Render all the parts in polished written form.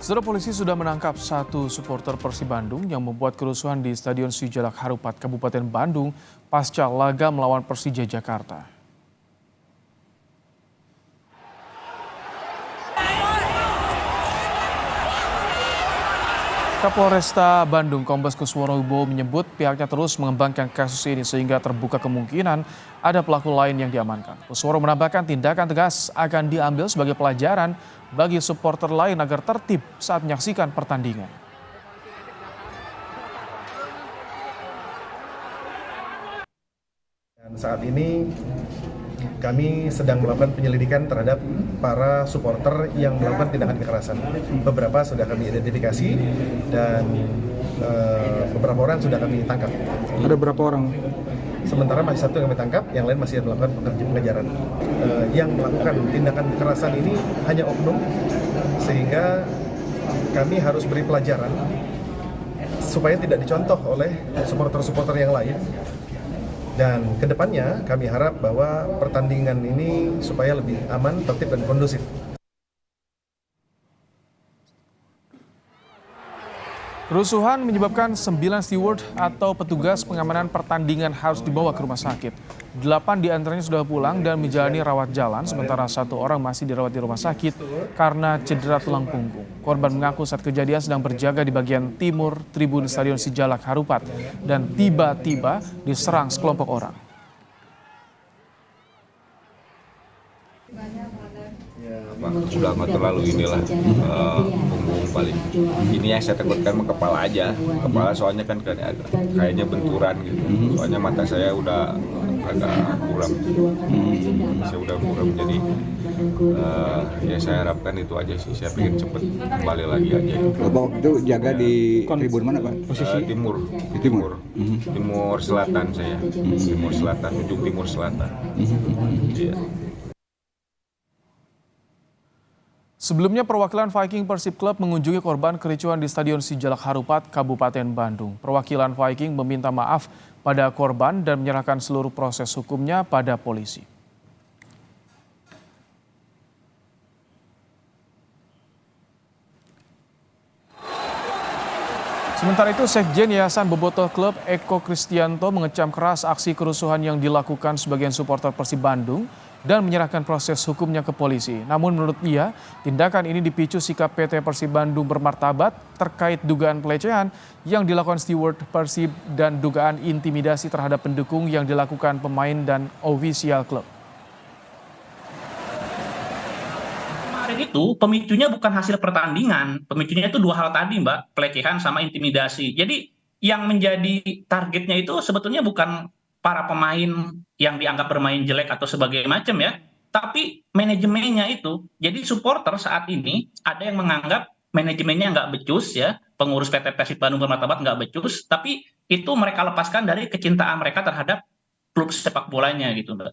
Saudara polisi sudah menangkap satu supporter Persib Bandung yang membuat kerusuhan di Stadion Sijalak Harupat, Kabupaten Bandung pasca laga melawan Persija Jakarta. Kapolresta Bandung Kombes Kusworo Wibowo menyebut pihaknya terus mengembangkan kasus ini sehingga terbuka kemungkinan ada pelaku lain yang diamankan. Kusworo menambahkan tindakan tegas akan diambil sebagai pelajaran bagi supporter lain agar tertib saat menyaksikan pertandingan. Dan saat ini kami sedang melakukan penyelidikan terhadap para supporter yang melakukan tindakan kekerasan. Beberapa sudah kami identifikasi dan beberapa orang sudah kami tangkap. Ada berapa orang? Sementara masih satu yang kami tangkap, yang lain masih melakukan pengejaran. Yang melakukan tindakan kekerasan ini hanya oknum, sehingga kami harus beri pelajaran supaya tidak dicontoh oleh supporter-supporter yang lain. Dan kedepannya kami harap bahwa pertandingan ini supaya lebih aman, tertib, dan kondusif. Kerusuhan menyebabkan 9 steward atau petugas pengamanan pertandingan harus dibawa ke rumah sakit. 8 diantaranya sudah pulang dan menjalani rawat jalan, sementara 1 orang masih dirawat di rumah sakit karena cedera tulang punggung. Korban mengaku saat kejadian sedang berjaga di bagian timur tribun Stadion Sijalak Harupat dan tiba-tiba diserang sekelompok orang. Sudah nggak terlalu inilah punggung paling ini yang saya takutkan kepala aja, kepala soalnya kan kayaknya benturan gitu, soalnya mata saya udah agak buram, saya udah buram, jadi ya saya harapkan itu aja sih, saya pengen cepet kembali lagi aja. Bapak itu jaga di tribun mana Pak? Posisi? Timur selatan saya, timur selatan, ujung timur selatan. Iya. Sebelumnya perwakilan Viking Persib Club mengunjungi korban kericuhan di Stadion Sijalak Harupat, Kabupaten Bandung. Perwakilan Viking meminta maaf pada korban dan menyerahkan seluruh proses hukumnya pada polisi. Sementara itu, Sekjen Yayasan Bobotoh Club Eko Kristianto mengecam keras aksi kerusuhan yang dilakukan sebagian supporter Persib Bandung dan menyerahkan proses hukumnya ke polisi. Namun menurut ia, tindakan ini dipicu sikap PT Persib Bandung bermartabat terkait dugaan pelecehan yang dilakukan steward Persib dan dugaan intimidasi terhadap pendukung yang dilakukan pemain dan ofisial klub. Kemarin itu pemicunya bukan hasil pertandingan, pemicunya itu 2 hal tadi Mbak, pelecehan sama intimidasi. Jadi yang menjadi targetnya itu sebetulnya bukan para pemain yang dianggap bermain jelek atau sebagai macam ya, tapi manajemennya itu. Jadi supporter saat ini ada yang menganggap manajemennya nggak becus ya, pengurus PT Persib Bandung bermartabat nggak becus, tapi itu mereka lepaskan dari kecintaan mereka terhadap klub sepak bolanya gitu Mbak.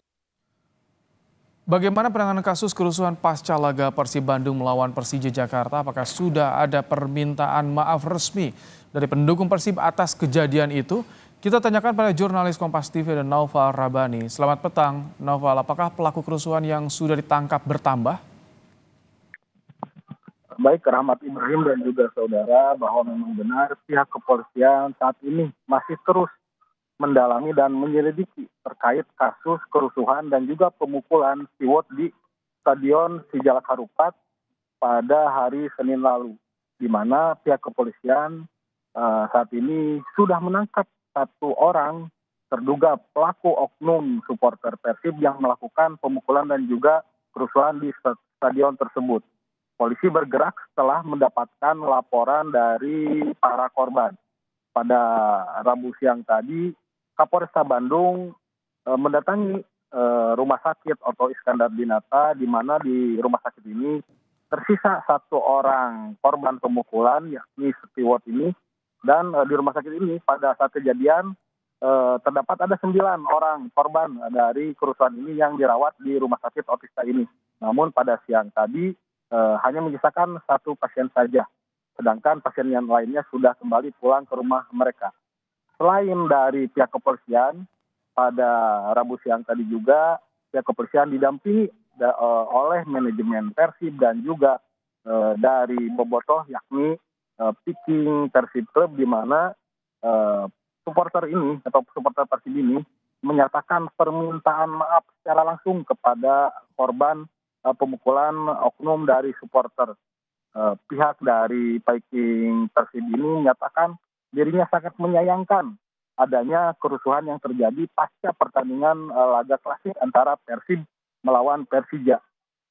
Bagaimana penanganan kasus kerusuhan pasca laga Persib Bandung melawan Persija Jakarta? Apakah sudah ada permintaan maaf resmi dari pendukung Persib atas kejadian itu? Kita tanyakan pada jurnalis Kompas TV dan Naufal Rabani. Selamat petang, Naufal. Apakah pelaku kerusuhan yang sudah ditangkap bertambah? Baik, Rahmat Ibrahim dan juga saudara, bahwa memang benar pihak kepolisian saat ini masih terus mendalami dan menyelidiki terkait kasus kerusuhan dan juga pemukulan steward di Stadion Sijalak Harupat pada hari Senin lalu, di mana pihak kepolisian saat ini sudah menangkap 1 orang terduga pelaku oknum supporter Persib yang melakukan pemukulan dan juga kerusuhan di stadion tersebut. Polisi bergerak setelah mendapatkan laporan dari para korban. Pada Rabu siang tadi, Kapolresta Bandung mendatangi rumah sakit Otto Iskandar Dinata, di mana di rumah sakit ini tersisa 1 orang korban pemukulan, yakni steward ini. Dan di rumah sakit ini pada saat kejadian terdapat ada 9 orang korban dari kerusuhan ini yang dirawat di rumah sakit Otista ini. Namun pada siang tadi hanya menyisakan 1 pasien saja, sedangkan pasien yang lainnya sudah kembali pulang ke rumah mereka. Selain dari pihak kepolisian, pada Rabu siang tadi juga pihak kepolisian didampingi oleh manajemen Persib dan juga dari Bobotoh, yakni Viking Persib Club, di mana supporter ini atau supporter Persib ini menyatakan permintaan maaf secara langsung kepada korban pemukulan oknum dari supporter. Pihak dari Viking Persib ini menyatakan dirinya sangat menyayangkan adanya kerusuhan yang terjadi pasca pertandingan laga klasik antara Persib melawan Persija.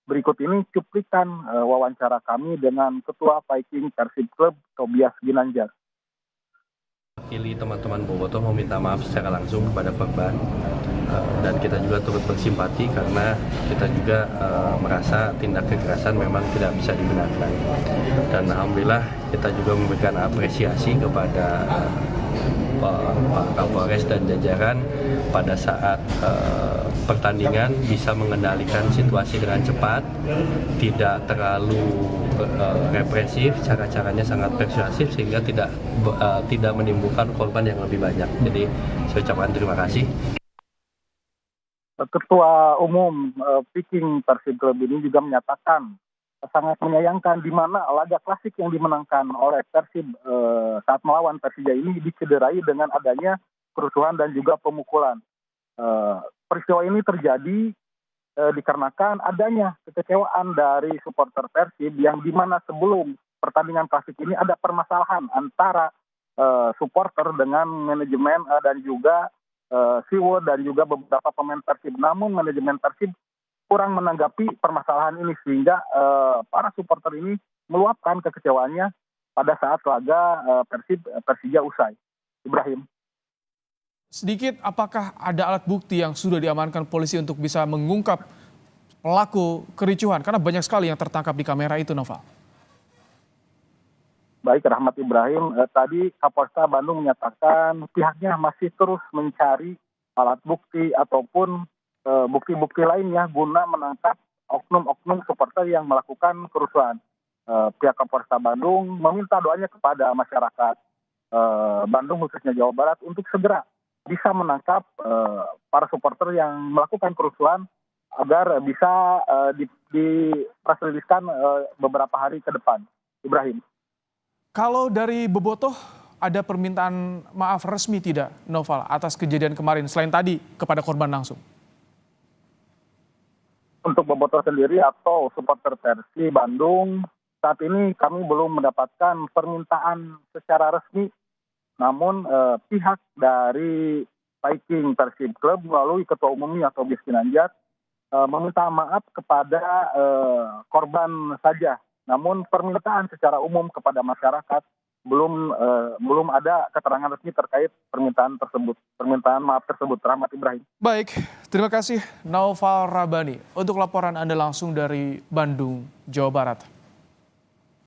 Berikut ini cuplikan wawancara kami dengan Ketua Viking Persib Club, Tobias Ginanjar. Wakili teman-teman Bobotoh meminta maaf secara langsung kepada korban, dan kita juga turut bersimpati karena kita juga merasa tindak kekerasan memang tidak bisa dibenarkan. Dan alhamdulillah kita juga memberikan apresiasi kepada Pak Kapolres dan jajaran pada saat pertandingan bisa mengendalikan situasi dengan cepat, tidak terlalu represif, cara-caranya sangat persuasif sehingga tidak menimbulkan korban yang lebih banyak. Jadi saya ucapkan terima kasih. Ketua Umum Viking Persib Club ini juga menyatakan sangat menyayangkan di mana laga klasik yang dimenangkan oleh Persib saat melawan Persija ini dicederai dengan adanya kerusuhan dan juga pemukulan. Peristiwa ini terjadi dikarenakan adanya kekecewaan dari supporter Persib yang di mana sebelum pertandingan klasik ini ada permasalahan antara supporter dengan manajemen dan juga Siwo dan juga beberapa pemain Persib. Namun manajemen Persib kurang menanggapi permasalahan ini sehingga para supporter ini meluapkan kekecewaannya pada saat laga Persija usai. Ibrahim. Sedikit, apakah ada alat bukti yang sudah diamankan polisi untuk bisa mengungkap pelaku kericuhan? Karena banyak sekali yang tertangkap di kamera itu, Noval. Baik, Rahmat Ibrahim. Tadi Kapolresta Bandung menyatakan pihaknya masih terus mencari alat bukti ataupun bukti-bukti lainnya guna menangkap oknum-oknum supporter yang melakukan kerusuhan. Pihak Kapolresta Bandung meminta doanya kepada masyarakat Bandung khususnya Jawa Barat untuk segera bisa menangkap para supporter yang melakukan kerusuhan agar bisa diprasliliskan beberapa hari ke depan. Ibrahim. Kalau dari Bobotoh ada permintaan maaf resmi tidak, Noval, atas kejadian kemarin selain tadi kepada korban langsung? Untuk Bobotoh sendiri atau supporter Persib Bandung, saat ini kami belum mendapatkan permintaan secara resmi. Namun pihak dari Viking Persib Club melalui Ketua Umumnya Tobias Ginanjar meminta maaf kepada korban saja. Namun permintaan secara umum kepada masyarakat belum ada keterangan resmi terkait permintaan maaf tersebut. Rahmat Ibrahim. Baik, terima kasih Naufal Rabani untuk laporan Anda langsung dari Bandung, Jawa Barat.